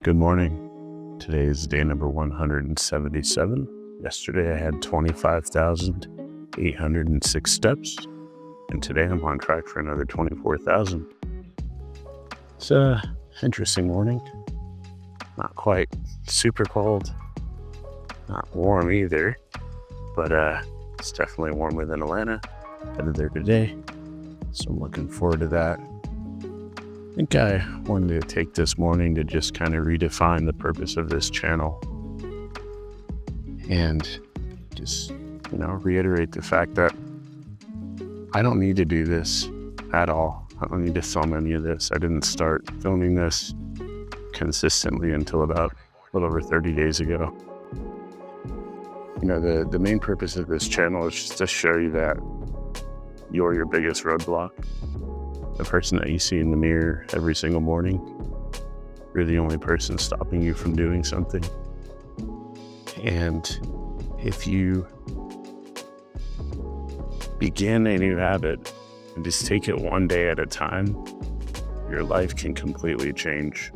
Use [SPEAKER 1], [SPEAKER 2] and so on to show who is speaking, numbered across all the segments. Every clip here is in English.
[SPEAKER 1] Good morning. Today is day number 177. Yesterday I had 25,806 steps, and today I'm on track for another 24,000. It's a interesting morning. Not quite super cold, not warm either, but it's definitely warmer than Atlanta. Headed there today, so I'm looking forward to that. I think I wanted to take this morning to just kind of redefine the purpose of this channel and just, reiterate the fact that I don't need to do this at all. I don't need to film any of this. I didn't start filming this consistently until about a little over 30 days ago. The main purpose of this channel is just to show you that you're your biggest roadblock. The person that you see in the mirror every single morning, you're the only person stopping you from doing something. And if you begin a new habit and just take it one day at a time, your life can completely change.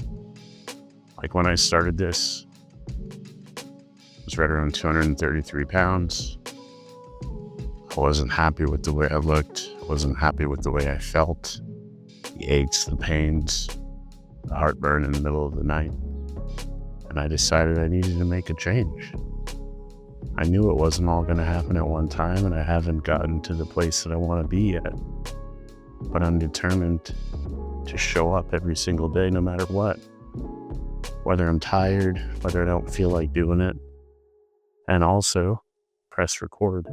[SPEAKER 1] Like when I started this, I was right around 233 pounds. I wasn't happy with the way I looked. I wasn't happy with the way I felt. The aches, the pains, the heartburn in the middle of the night. And I decided I needed to make a change. I knew it wasn't all going to happen at one time, and I haven't gotten to the place that I want to be yet. But I'm determined to show up every single day, no matter what. Whether I'm tired, whether I don't feel like doing it. And also, press record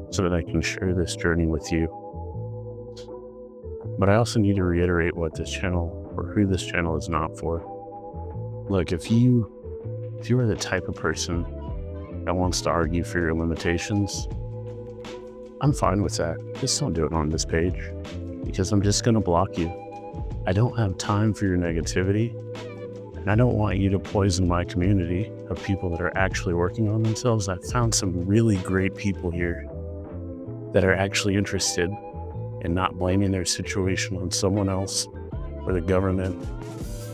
[SPEAKER 1] so that I can share this journey with you. But I also need to reiterate what this channel, or who this channel is not for. Look, if you are the type of person that wants to argue for your limitations, I'm fine with that. Just don't do it on this page, because I'm just going to block you. I don't have time for your negativity, and I don't want you to poison my community of people that are actually working on themselves. I've found some really great people here that are actually interested in not blaming their situation on someone else or the government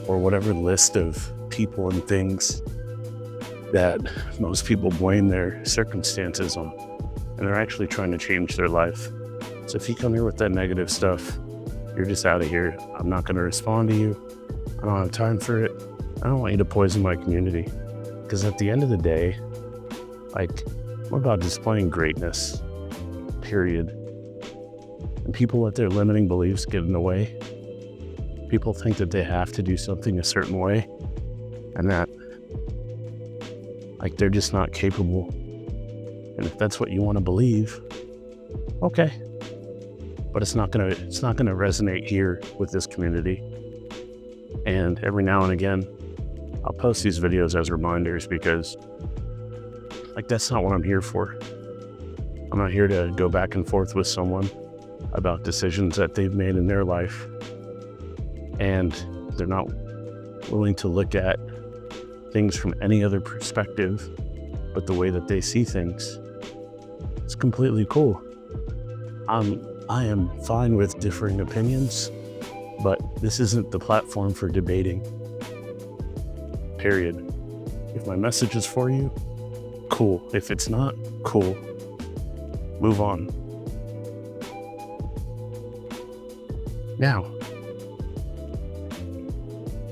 [SPEAKER 1] or whatever list of people and things that most people blame their circumstances on. And they're actually trying to change their life. So if you come here with that negative stuff, you're just out of here. I'm not going to respond to you. I don't have time for it. I don't want you to poison my community. Because at the end of the day, we're about displaying greatness, period. And people let their limiting beliefs get in the way. People think that they have to do something a certain way, and that they're just not capable. And if that's what you want to believe, okay. But it's not gonna resonate here with this community. And every now and again, I'll post these videos as reminders, because that's not what I'm here for. I'm not here to go back and forth with someone about decisions that they've made in their life, and they're not willing to look at things from any other perspective but the way that they see things. It's completely cool. I am fine with differing opinions, but this isn't the platform for debating, period. If my message is for you, cool. If it's not, cool. Move on. Now,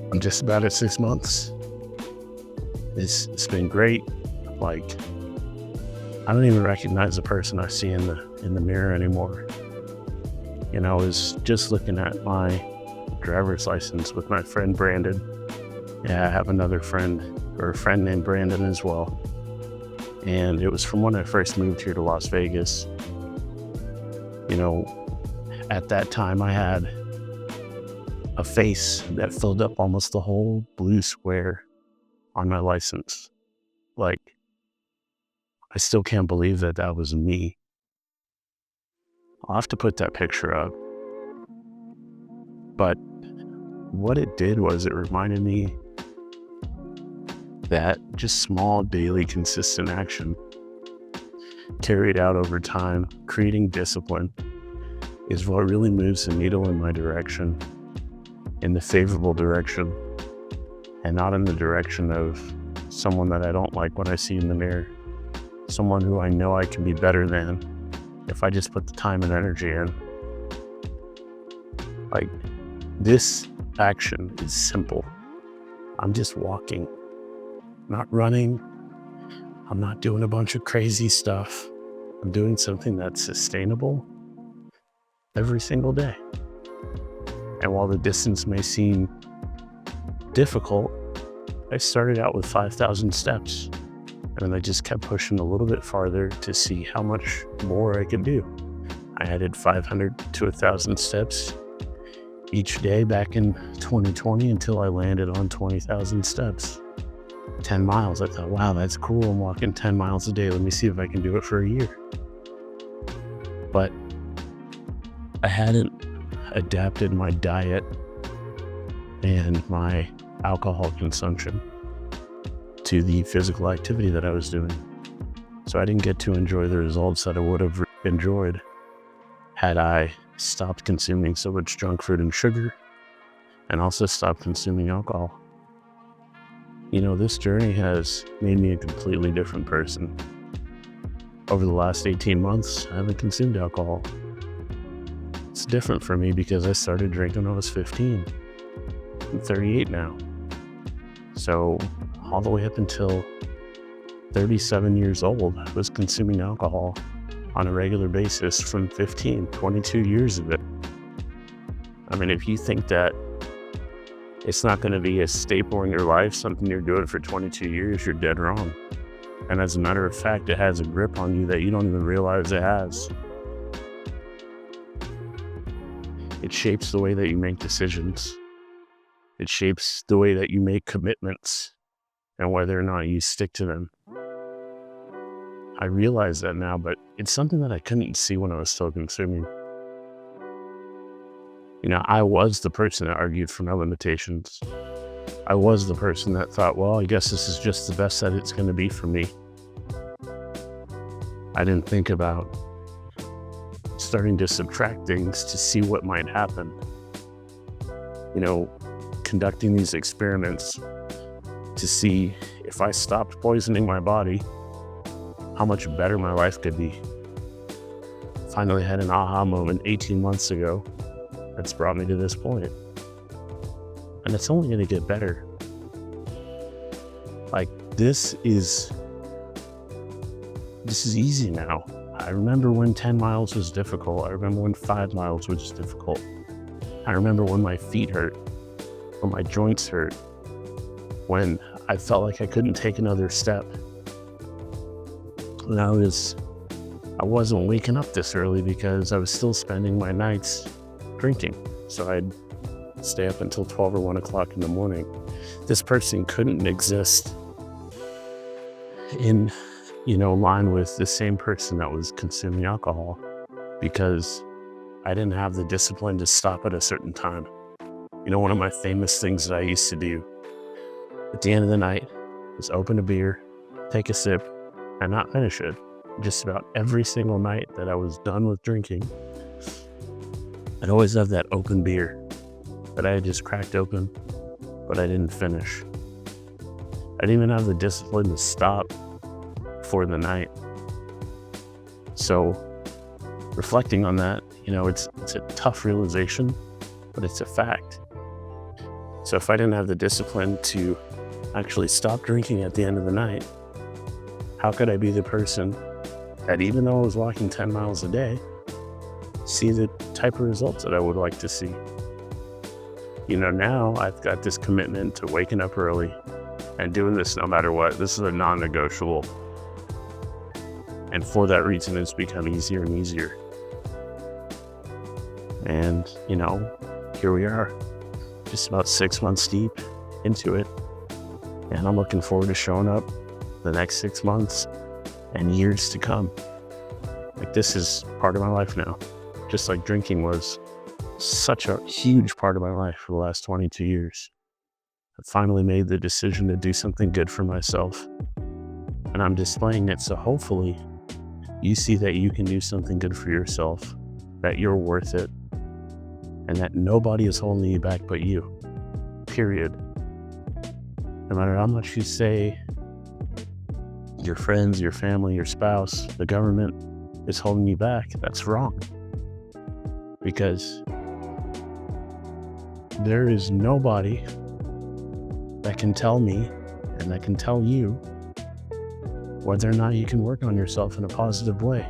[SPEAKER 1] I'm just about at 6 months. It's been great. I don't even recognize the person I see in the mirror anymore. I was just looking at my driver's license with my friend Brandon. Yeah, I have another friend, or a friend named Brandon as well. And it was from when I first moved here to Las Vegas. At that time I had a face that filled up almost the whole blue square on my license. I still can't believe that was me. I'll have to put that picture up. But what it did was it reminded me that just small, daily, consistent action carried out over time, creating discipline, is what really moves the needle in my direction, in the favorable direction. and not in the direction of someone that I don't like when I see in the mirror, someone who I know I can be better than if I just put the time and energy in. Like, this action is simple. I'm just walking, not running. I'm not doing a bunch of crazy stuff. I'm doing something that's sustainable every single day. And while the distance may seem difficult, I started out with 5,000 steps, and then I just kept pushing a little bit farther to see how much more I could do. I added 500 to 1,000 steps each day back in 2020 until I landed on 20,000 steps. 10 miles. I thought, wow, that's cool. I'm walking 10 miles a day. Let me see if I can do it for a year. But I hadn't adapted my diet and my alcohol consumption to the physical activity that I was doing. So I didn't get to enjoy the results that I would have enjoyed had I stopped consuming so much junk food and sugar, and also stopped consuming alcohol. You know, this journey has made me a completely different person. Over the last 18 months, I haven't consumed alcohol. It's different for me because I started drinking when I was 15. I'm 38 now. So all the way up until 37 years old, I was consuming alcohol on a regular basis from 15, 22 years of it. I mean, if you think that it's not going to be a staple in your life, something you're doing for 22 years, you're dead wrong. And as a matter of fact, it has a grip on you that you don't even realize it has. It shapes the way that you make decisions. It shapes the way that you make commitments and whether or not you stick to them. I realize that now, but it's something that I couldn't see when I was still consuming. You know, I was the person that argued for my limitations. I was the person that thought, well, I guess this is just the best that it's going to be for me. I didn't think about starting to subtract things to see what might happen. You know, conducting these experiments to see if I stopped poisoning my body, how much better my life could be. Finally had an aha moment 18 months ago that's brought me to this point. And it's only going to get better. Like, this is easy now. I remember when 10 miles was difficult. I remember when 5 miles was difficult. I remember when my feet hurt, when my joints hurt, when I felt like I couldn't take another step. And I wasn't waking up this early because I was still spending my nights drinking. So I'd stay up until 12 or 1 o'clock in the morning. This person couldn't exist in, line with the same person that was consuming alcohol because I didn't have the discipline to stop at a certain time. You know, one of my famous things that I used to do at the end of the night was open a beer, take a sip, and not finish it. Just about every single night that I was done with drinking, I'd always have that open beer that I had just cracked open, but I didn't finish. I didn't even have the discipline to stop for the night. So reflecting on that, it's a tough realization, but it's a fact. So if I didn't have the discipline to actually stop drinking at the end of the night, how could I be the person that, even though I was walking 10 miles a day, see the type of results that I would like to see? Now I've got this commitment to waking up early and doing this no matter what. This is a non-negotiable. And for that reason, it's become easier and easier. And, here we are, just about 6 months deep into it. And I'm looking forward to showing up the next 6 months and years to come. Like, this is part of my life now, just like drinking was such a huge part of my life for the last 22 years. I finally made the decision to do something good for myself, and I'm displaying it. So hopefully you see that you can do something good for yourself, that you're worth it, and that nobody is holding you back but you, period. No matter how much you say your friends, your family, your spouse, the government is holding you back, that's wrong. Because there is nobody that can tell me and that can tell you whether or not you can work on yourself in a positive way.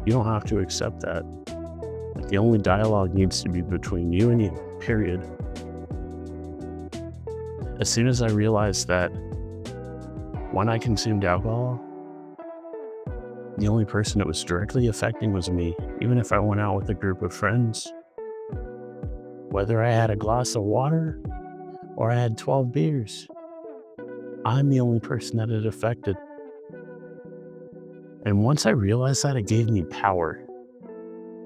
[SPEAKER 1] You don't have to accept that. The only dialogue needs to be between you and you, period. As soon as I realized that when I consumed alcohol, the only person it was directly affecting was me. Even if I went out with a group of friends, whether I had a glass of water or I had 12 beers, I'm the only person that it affected. And once I realized that, it gave me power,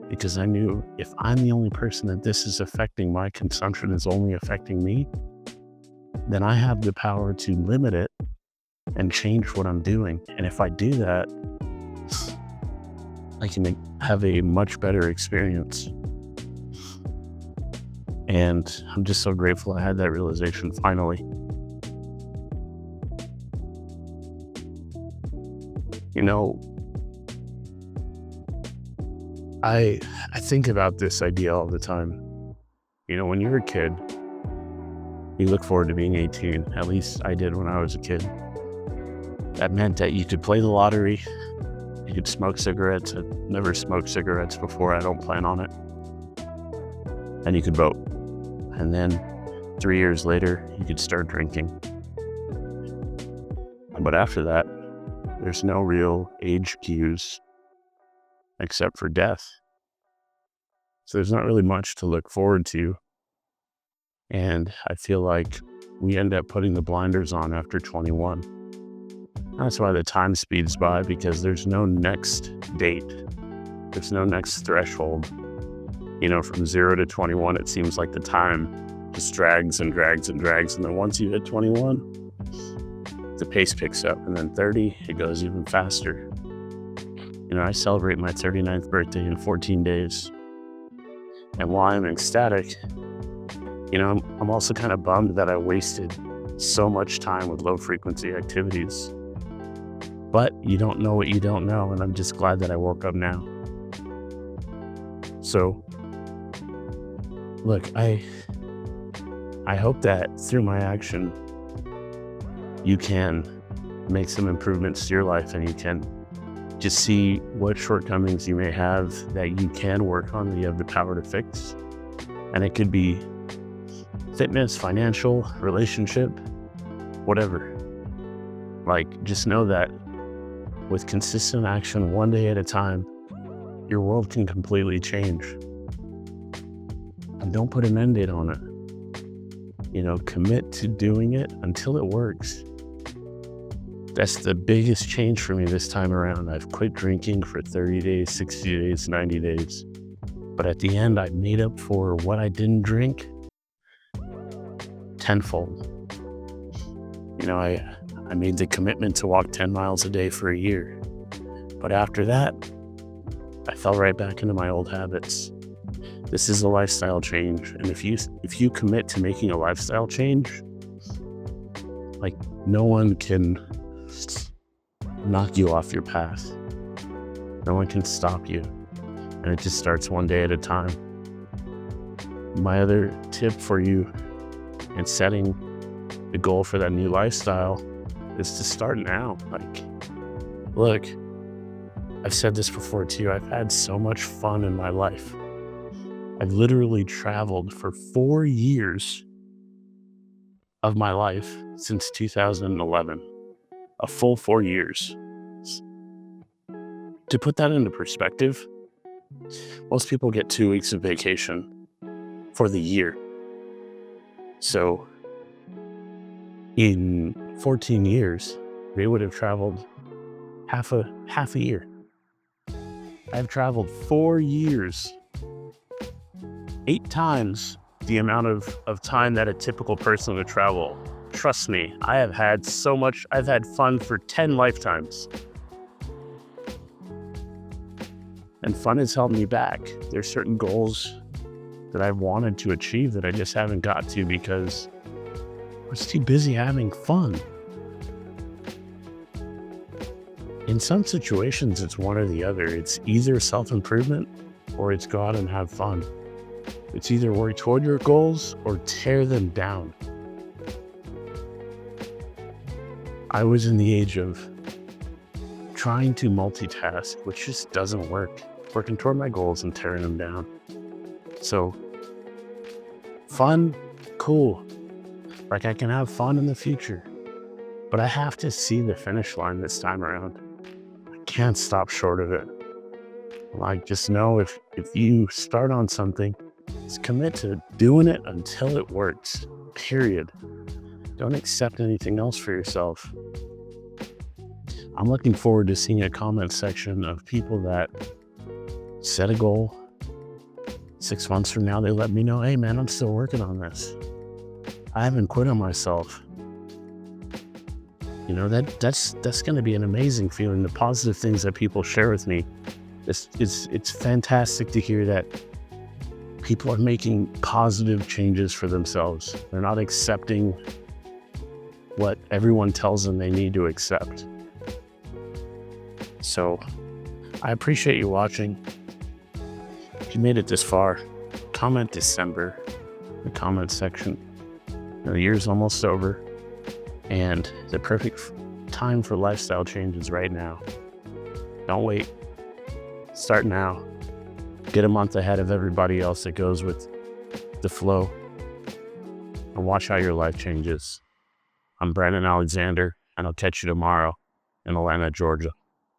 [SPEAKER 1] because I knew if I'm the only person that this is affecting, my consumption is only affecting me, then I have the power to limit it and change what I'm doing. And if I do that, I can have a much better experience. And I'm just so grateful I had that realization finally. You know, I think about this idea all the time. You know, when you're a kid, you look forward to being 18. At least I did when I was a kid. That meant that you could play the lottery, you could smoke cigarettes. I've never smoked cigarettes before, I don't plan on it. And you could vote. And then 3 years later, you could start drinking. But after that, there's no real age cues except for death. So there's not really much to look forward to. And I feel like we end up putting the blinders on after 21. That's why the time speeds by, because there's no next date. There's no next threshold. You know, from 0 to 21, it seems like the time just drags and drags and drags. And then once you hit 21, the pace picks up. And then 30, it goes even faster. You know, I celebrate my 39th birthday in 14 days. And while I'm ecstatic, you know, I'm also kind of bummed that I wasted so much time with low frequency activities. But you don't know what you don't know, and I'm just glad that I woke up now. So, look, I hope that through my action, you can make some improvements to your life, and you can just see what shortcomings you may have that you can work on, that you have the power to fix. And it could be fitness, financial, relationship, whatever. Like, just know that with consistent action, one day at a time, your world can completely change. And don't put an end date on it. You know, commit to doing it until it works. That's the biggest change for me this time around. I've quit drinking for 30 days, 60 days, 90 days. But at the end, I made up for what I didn't drink tenfold. You know, I made the commitment to walk 10 miles a day for a year. But after that, I fell right back into my old habits. This is a lifestyle change. And if you commit to making a lifestyle change, like, no one can knock you off your path. No one can stop you. And it just starts one day at a time. My other tip for you in setting the goal for that new lifestyle is to start now. Like, look, I've said this before too. I've had so much fun in my life. I've literally traveled for 4 years of my life since 2011. A full 4 years. To put that into perspective, most people get 2 weeks of vacation for the year. So in 14 years, they would have traveled half a year. I've traveled 4 years, 8 times the amount of time that a typical person would travel. Trust me, I have had so much. I've had fun for 10 lifetimes. And fun has held me back. There's certain goals that I've wanted to achieve that I just haven't got to because was too busy having fun. In some situations, it's one or the other. It's either self-improvement or it's go out and have fun. It's either work toward your goals or tear them down. I was in the age of trying to multitask, which just doesn't work. Working toward my goals and tearing them down. So, fun, cool. Like I can have fun in the future, but I have to see the finish line this time around. I can't stop short of it. Like, just know if you start on something, just commit to doing it until it works, period. Don't accept anything else for yourself. I'm looking forward to seeing a comment section of people that set a goal. 6 months from now, they let me know, hey man, I'm still working on this. I haven't quit on myself. You know, that's going to be an amazing feeling. The positive things that people share with me, it's fantastic to hear that people are making positive changes for themselves. They're not accepting what everyone tells them they need to accept. So I appreciate you watching. If you made it this far, comment December in the comment section. The year's almost over, and the perfect time for lifestyle change is right now. Don't wait. Start now. Get a month ahead of everybody else that goes with the flow, and watch how your life changes. I'm Brandon Alexander, and I'll catch you tomorrow in Atlanta, Georgia.